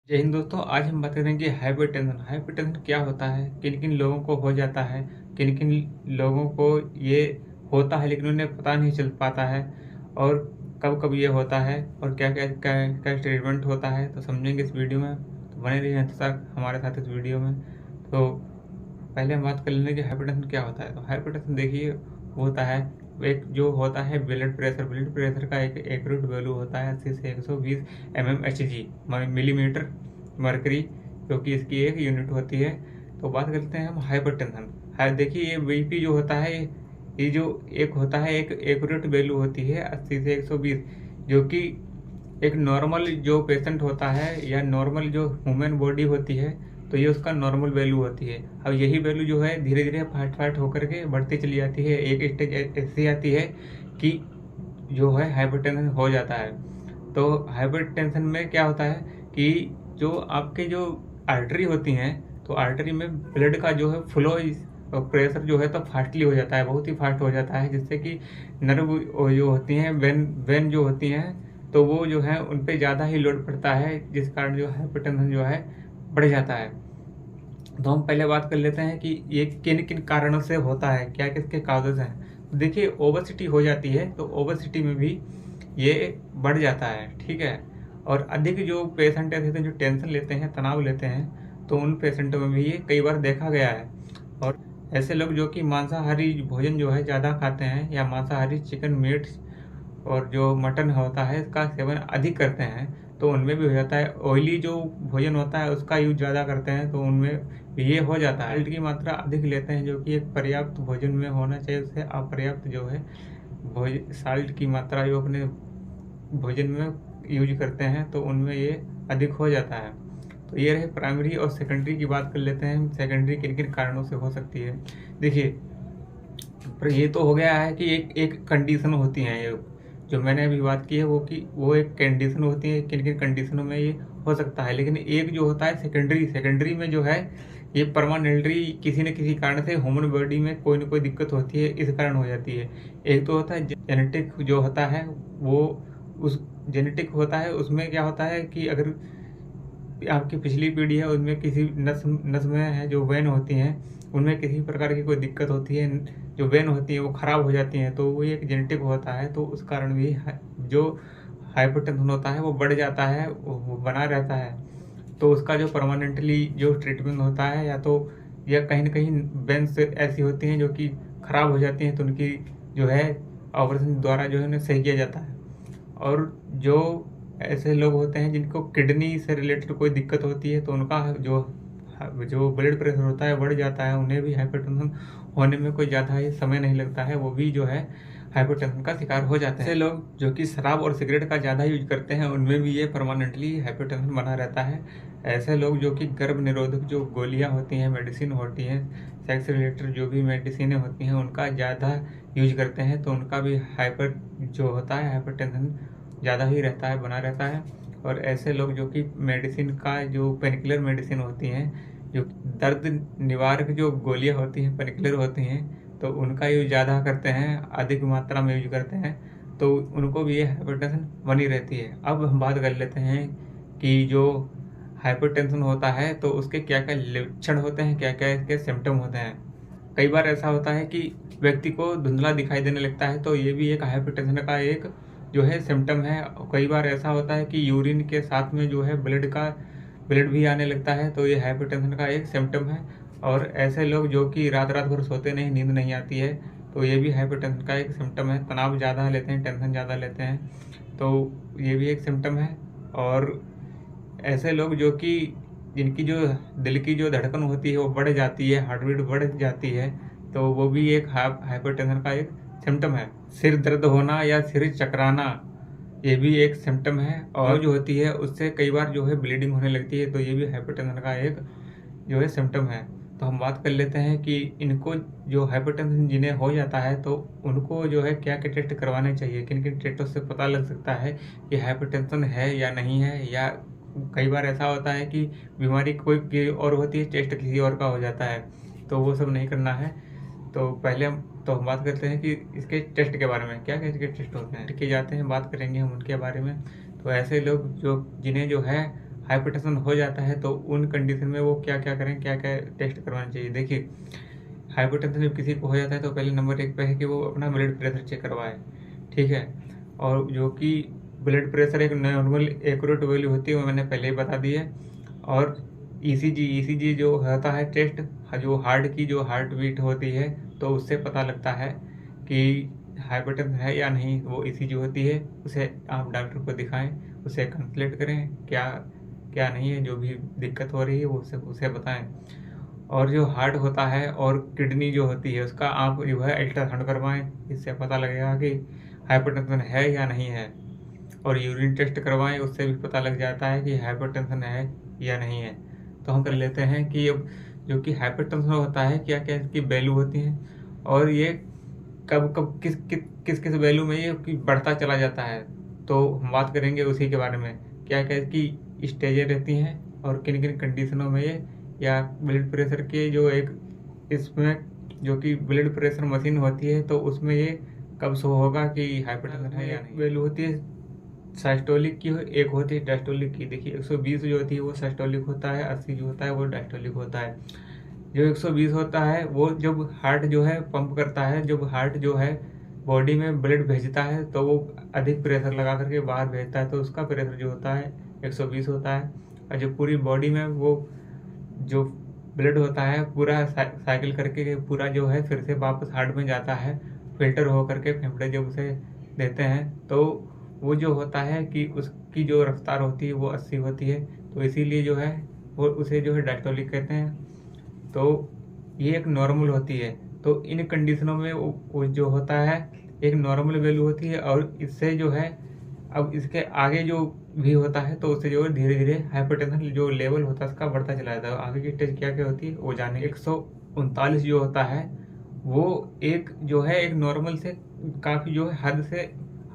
जय हिंद दोस्तों। आज हम बात करेंगे हाइपरटेंशन। हाइपरटेंशन क्या होता है, किन किन लोगों को हो जाता है, किन किन लोगों को ये होता है लेकिन उन्हें पता नहीं चल पाता है, और कब कब ये होता है, और क्या क्या क्या क्या ट्रीटमेंट होता है, तो समझेंगे इस वीडियो में। तो बने रहिए अंत तक हमारे साथ इस वीडियो में। तो पहले हम बात कर लेंगे कि हाइपरटेंशन क्या होता है। तो हाइपरटेंशन देखिए वो होता है, एक जो होता है ब्लड प्रेशर का एक एक्यूरेट वैल्यू होता है 80 से 120 mmHg मिलीमीटर मरकरी, जो कि इसकी एक यूनिट होती है। तो बात करते हैं हम हाइपरटेंशन। देखिए ये बीपी जो होता है, ये जो एक होता है एक एक्यूरेट वैल्यू होती है 80 से 120, जो कि एक नॉर्मल जो पेशेंट होता है या नॉर्मल जो ह्यूमन बॉडी होती है, तो ये उसका नॉर्मल वैल्यू होती है। अब यही वैल्यू जो है धीरे धीरे फाट फाट होकर के बढ़ती चली जाती है। एक स्टेज ऐसी आती है कि जो है हाइपरटेंशन हो जाता है। तो हाइपरटेंशन में क्या होता है कि जो आपके जो आर्टरी होती हैं, तो आर्टरी में ब्लड का जो है फ्लो प्रेशर जो है तो फास्टली हो जाता है, बहुत ही फास्ट हो जाता है, जिससे कि नर्व जो होती हैं, वेन जो होती हैं, तो वो जो है उन पे ज़्यादा ही लोड पड़ता है, जिस कारण जो हाइपरटेंशन जो है बढ़ जाता है। तो हम पहले बात कर लेते हैं कि ये किन किन कारणों से होता है, क्या किसके काउजेज हैं। तो देखिए ओबेसिटी हो जाती है, तो ओबेसिटी में भी ये बढ़ जाता है, ठीक है। और अधिक जो पेशेंट ऐसे थे जो टेंशन लेते हैं, तनाव लेते हैं, तो उन पेशेंटों में भी ये कई बार देखा गया है। और ऐसे लोग जो कि मांसाहारी भोजन जो है ज़्यादा खाते हैं, या मांसाहारी चिकन मीट और जो मटन होता है इसका सेवन अधिक करते हैं, तो उनमें भी हो जाता है। ऑयली जो भोजन होता है उसका यूज ज़्यादा करते हैं, तो उनमें भी ये हो जाता है। साल्ट की मात्रा अधिक लेते हैं, जो कि एक पर्याप्त भोजन में होना चाहिए, उससे अपर्याप्त जो है साल्ट की मात्रा जो अपने भोजन में यूज करते हैं, तो उनमें ये अधिक हो जाता है। तो ये रहे प्राइमरी। और सेकेंडरी की बात कर लेते हैं। सेकेंडरी किन किन कारणों से हो सकती है। देखिए पर ये तो हो गया है कि एक एक कंडीशन होती है, ये जो मैंने अभी बात की है वो, कि वो एक कंडीशन होती है, किन किन कंडीशनों में ये हो सकता है। लेकिन एक जो होता है सेकेंडरी में जो है ये परमानेंटली किसी न किसी कारण से ह्यूमन बॉडी में कोई ना कोई दिक्कत होती है, इस कारण हो जाती है। एक तो होता है जेनेटिक जो होता है, वो उस जेनेटिक होता है, उसमें क्या होता है कि अगर आपकी पिछली पीढ़ी है उसमें किसी नस में है जो वेन होती हैं, उनमें किसी प्रकार की कोई दिक्कत होती है, जो वेन होती है वो ख़राब हो जाती हैं, तो वो एक जेनेटिक होता है। तो उस कारण भी जो हाइपरटेंशन होता है वो बढ़ जाता है, वो बना रहता है। तो उसका जो परमानेंटली जो ट्रीटमेंट होता है, या कहीं ना कहीं वेन्स ऐसी होती हैं जो कि ख़राब हो जाती हैं, तो उनकी जो है ऑपरेशन द्वारा जो है उन्हें सही किया जाता है। और जो ऐसे लोग होते हैं जिनको किडनी से रिलेटेड कोई दिक्कत होती है, तो उनका जो जो ब्लड प्रेशर होता है बढ़ जाता है, उन्हें भी हाइपरटेंशन होने में कोई ज़्यादा ही समय नहीं लगता है, वो भी जो है हाइपरटेंशन का शिकार हो जाते हैं। ऐसे लोग जो कि शराब और सिगरेट का ज़्यादा यूज करते हैं, उनमें भी ये परमानेंटली हाइपरटेंशन बना रहता है। ऐसे लोग जो कि गर्भ निरोधक जो गोलियां होती हैं, मेडिसिन होती हैं, सेक्स रिलेटेड जो भी मेडिसिनें होती हैं, उनका ज़्यादा यूज करते हैं, तो उनका भी जो होता है हाइपरटेंशन ज़्यादा ही रहता है, बना रहता है। और ऐसे लोग जो कि मेडिसिन का जो पेनकिलर मेडिसिन होती हैं, जो दर्द निवारक जो गोलियां होती हैं, पेनकिलर होती हैं, तो उनका यूज ज़्यादा करते हैं, अधिक मात्रा में यूज करते हैं, तो उनको भी ये हाइपरटेंशन बनी रहती है। अब हम बात कर लेते हैं कि जो हाइपरटेंशन होता है तो उसके क्या क्या लक्षण होते हैं, क्या क्या इसके सिम्टम होते हैं। कई बार ऐसा होता है कि व्यक्ति को धुंधला दिखाई देने लगता है, तो ये भी एक हाइपरटेंशन का एक जो है सिम्टम है। कई बार ऐसा होता है कि यूरिन के साथ में जो है ब्लड भी आने लगता है, तो ये हाइपरटेंशन का एक सिम्टम है। और ऐसे लोग जो कि रात रात भर सोते नहीं, नींद नहीं आती है, तो ये भी हाइपरटेंशन का एक सिम्टम है। तनाव ज़्यादा लेते हैं, टेंशन ज़्यादा लेते हैं, तो ये भी एक सिम्टम है। और ऐसे लोग जो कि जिनकी जो दिल की जो धड़कन होती है वो बढ़ जाती है, हार्ट बीट बढ़ जाती है, तो वो भी एक हाइपरटेंशन का एक सिम्टम है। सिर दर्द होना या सिर चकराना, ये भी एक सिम्टम है। और जो होती है उससे कई बार जो है ब्लीडिंग होने लगती है, तो ये भी हाइपरटेंशन का एक जो है सिम्टम है। तो हम बात कर लेते हैं कि इनको जो हाइपरटेंशन जिन्हें हो जाता है, तो उनको जो है क्या क्या टेस्ट करवाने चाहिए, किन किन टेस्टों से पता लग सकता है कि हाइपरटेंशन है या नहीं है। या कई बार ऐसा होता है कि बीमारी कोई और होती है, टेस्ट किसी और का हो जाता है, तो वो सब नहीं करना है। तो हम बात करते हैं कि इसके टेस्ट के बारे में, क्या क्या इसके टेस्ट होते हैं, किए जाते हैं, बात करेंगे हम उनके बारे में। तो ऐसे लोग जो जिन्हें जो है हाइपरटेंशन हो जाता है तो उन कंडीशन में वो क्या क्या करें, क्या क्या टेस्ट करवाना चाहिए। देखिए, हाइपरटेंशन जब किसी को हो जाता है तो पहले नंबर 1 पे है कि वो अपना ब्लड प्रेशर चेक करवाए, ठीक है। और जो कि ब्लड प्रेशर एक नॉर्मल एक्यूरेट वैल्यू होती है वो मैंने पहले ही बता दी है। और ईसीजी जो होता है टेस्ट, जो हार्ट की जो हार्ट बीट होती है तो उससे पता लगता है कि हाइपरटेंशन है या नहीं, वो ईसीजी होती है। उसे आप डॉक्टर को दिखाएं, उसे कंसल्ट करें, क्या क्या नहीं है, जो भी दिक्कत हो रही है वो उसे बताएं। और जो हार्ट होता है और किडनी जो होती है उसका आप जो है अल्ट्रासाउंड करवाएं, इससे पता लगेगा कि हाइपरटेंशन है या नहीं है। और यूरिन टेस्ट करवाएं, उससे भी पता लग जाता है कि हाइपरटेंशन है या नहीं है। तो हम कर लेते हैं कि अब जो कि हाइपरटेंशन होता है क्या क्या इसकी वैल्यू होती हैं, और ये कब कब किस वैल्यू में ये कि बढ़ता चला जाता है। तो हम बात करेंगे उसी के बारे में, क्या क्या इसकी स्टेजें रहती हैं और किन किन कंडीशनों में ये, या ब्लड प्रेशर के जो एक इसमें जो कि ब्लड प्रेशर मशीन होती है तो उसमें ये कब शो होगा कि हाइपरटेंशन है या नहीं। वैल्यू होती है साइस्टोलिक की, एक होती है डायस्टोलिक की। देखिए 120 जो होती है वो साइस्टोलिक होता है, 80 जो होता है वो डायस्टोलिक होता है। जो 120 होता है वो जब हार्ट जो है पंप करता है, जब हार्ट जो है बॉडी में ब्लड भेजता है तो वो अधिक प्रेशर लगा करके बाहर भेजता है, तो उसका प्रेशर जो होता है 120 होता है। और जो पूरी बॉडी में वो जो ब्लड होता है पूरा साइकिल करके पूरा जो है फिर से वापस हार्ट में जाता है, फिल्टर हो करके फेफड़े जब उसे देते हैं तो वो जो होता है कि उसकी जो रफ्तार होती है वो 80 होती है, तो इसीलिए जो है वो उसे जो है डायस्टोलिक कहते हैं। तो ये एक नॉर्मल होती है। तो इन कंडीशनों में वो जो होता है एक नॉर्मल वैल्यू होती है, और इससे जो है अब इसके आगे जो भी होता है तो उससे जो है धीरे धीरे हाइपरटेंशन जो लेवल होता है उसका बढ़ता चला जाता है। आगे की स्टेज क्या क्या होती है वो जाने। 139 जो होता है वो एक जो है एक नॉर्मल से काफ़ी जो है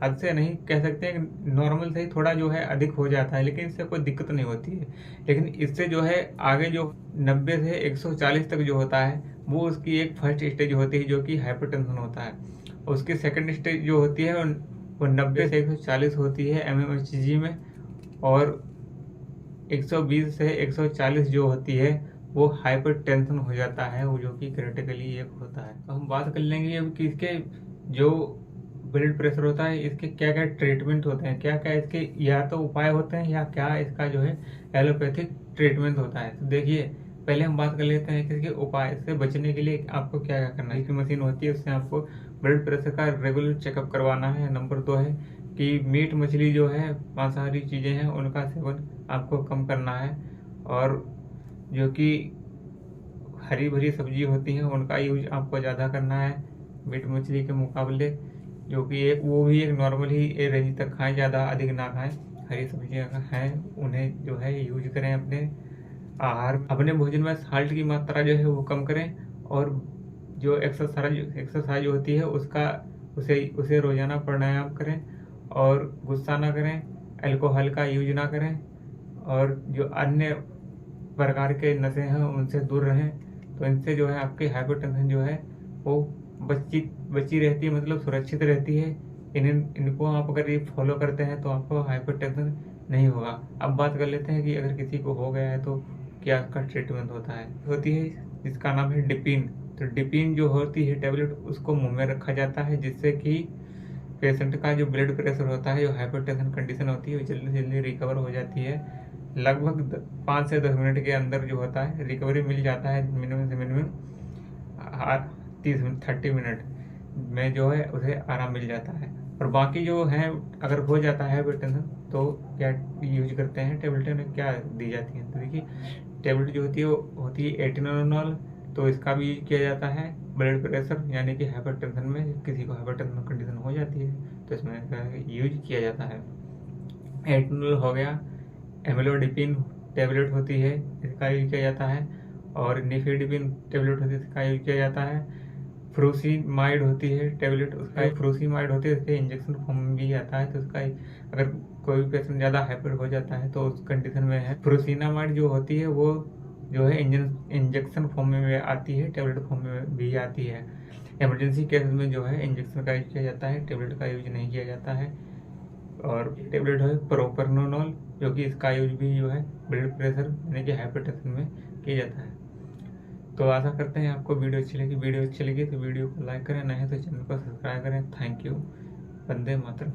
हद से नहीं कह सकते हैं, नॉर्मल से ही थोड़ा जो है अधिक हो जाता है, लेकिन इससे कोई दिक्कत नहीं होती है। लेकिन इससे जो है आगे जो 90 से 140 तक जो होता है वो उसकी एक फर्स्ट स्टेज होती है जो कि हाइपरटेंशन होता है। उसकी सेकंड स्टेज जो होती है वो 90 से 140 होती है mmHg में, और 120 से 140 जो होती है वो हाइपरटेंशन हो जाता है, वो जो कि क्रिटिकली एक होता है। तो हम बात कर लेंगे अब कि इसके जो ब्लड प्रेशर होता है इसके क्या क्या ट्रीटमेंट होते हैं, क्या क्या इसके या तो उपाय होते हैं या क्या इसका जो है एलोपैथिक ट्रीटमेंट होता है। तो देखिए पहले हम बात कर लेते हैं कि इसके उपाय से बचने के लिए आपको क्या क्या करना है। इसकी मशीन होती है उससे आपको ब्लड प्रेशर का रेगुलर चेकअप करवाना है। नंबर 2 है कि मीट मछली जो है मांसाहारी चीज़ें हैं उनका सेवन आपको कम करना है, और जो कि हरी भरी सब्जी होती हैं उनका यूज आपको ज़्यादा करना है मीट मछली के मुकाबले, जो कि एक वो भी एक नॉर्मल ही रेंज तक खाएं, ज़्यादा अधिक ना खाएं। हरी सब्जियां हैं उन्हें जो है यूज करें अपने आहार। अपने भोजन में साल्ट की मात्रा जो है वो कम करें, और जो एक्सरसाइज होती है उसे रोजाना प्राणायाम करें, और गुस्सा ना करें, अल्कोहल का यूज ना करें, और जो अन्य प्रकार के नशे हैं उनसे दूर रहें। तो इनसे जो है आपकी हाइपरटेंशन जो है वो बची रहती है, मतलब सुरक्षित रहती है। इनको आप अगर ये फॉलो करते हैं तो आपको हाइपरटेंशन नहीं होगा। अब बात कर लेते हैं कि अगर किसी को हो गया है तो क्या इसका ट्रीटमेंट होती है जिसका नाम है डिपिन। तो डिपिन जो होती है टेबलेट उसको मुंह में रखा जाता है, जिससे कि पेशेंट का जो ब्लड प्रेशर होता है, जो हाइपरटेंशन कंडीशन होती है वो जल्दी से जल्दी रिकवर हो जाती है। लगभग 5 से 10 मिनट के अंदर जो होता है रिकवरी मिल जाता है, मिनिमम से मिनिमम 30 मिनट में जो है उसे आराम मिल जाता है। और बाकी जो है अगर हो जाता है हाइपरटेंशन तो क्या यूज करते हैं, टेबलेटें क्या दी जाती हैं। तो देखिए टेबलेट जो होती है वो होती है एटेनोल, तो इसका भी यूज किया जाता है ब्लड प्रेशर यानी कि हाइपरटेंशन में। किसी को हाइपरटेंशन कंडीशन हो जाती है तो इसमें यूज किया जाता है। एटेनोल हो गया, एमिलोडिपिन टेबलेट होती है इसका यूज किया जाता है, और निफेडिपिन टेबलेट होती है इसका यूज किया जाता है। फ्रूसीमाइड होती है टेबलेट, उसका फ्रूसीमाइड होती है इसके इंजेक्शन फॉर्म में भी आता है। तो उसका अगर कोई पेशेंट ज़्यादा हाइपर हो जाता है तो उस कंडीशन में है। फ्रूसीनामाइड जो होती है वो जो है इंजेक्शन फॉर्म में आती है, टेबलेट फॉर्म में भी आती है। इमरजेंसी केस में जो है इंजेक्शन का यूज किया जाता है, टेबलेट का यूज नहीं किया जाता है। और टेबलेट है प्रोपरनोनोल, जो कि इसका यूज भी जो है ब्लड प्रेशर यानी कि हाइपरटेंशन में किया जाता है। तो आशा करते हैं आपको वीडियो अच्छी लगी। वीडियो अच्छी लगी तो वीडियो को लाइक करें, नहीं तो चैनल को सब्सक्राइब करें। Thank you. वंदे मातरम।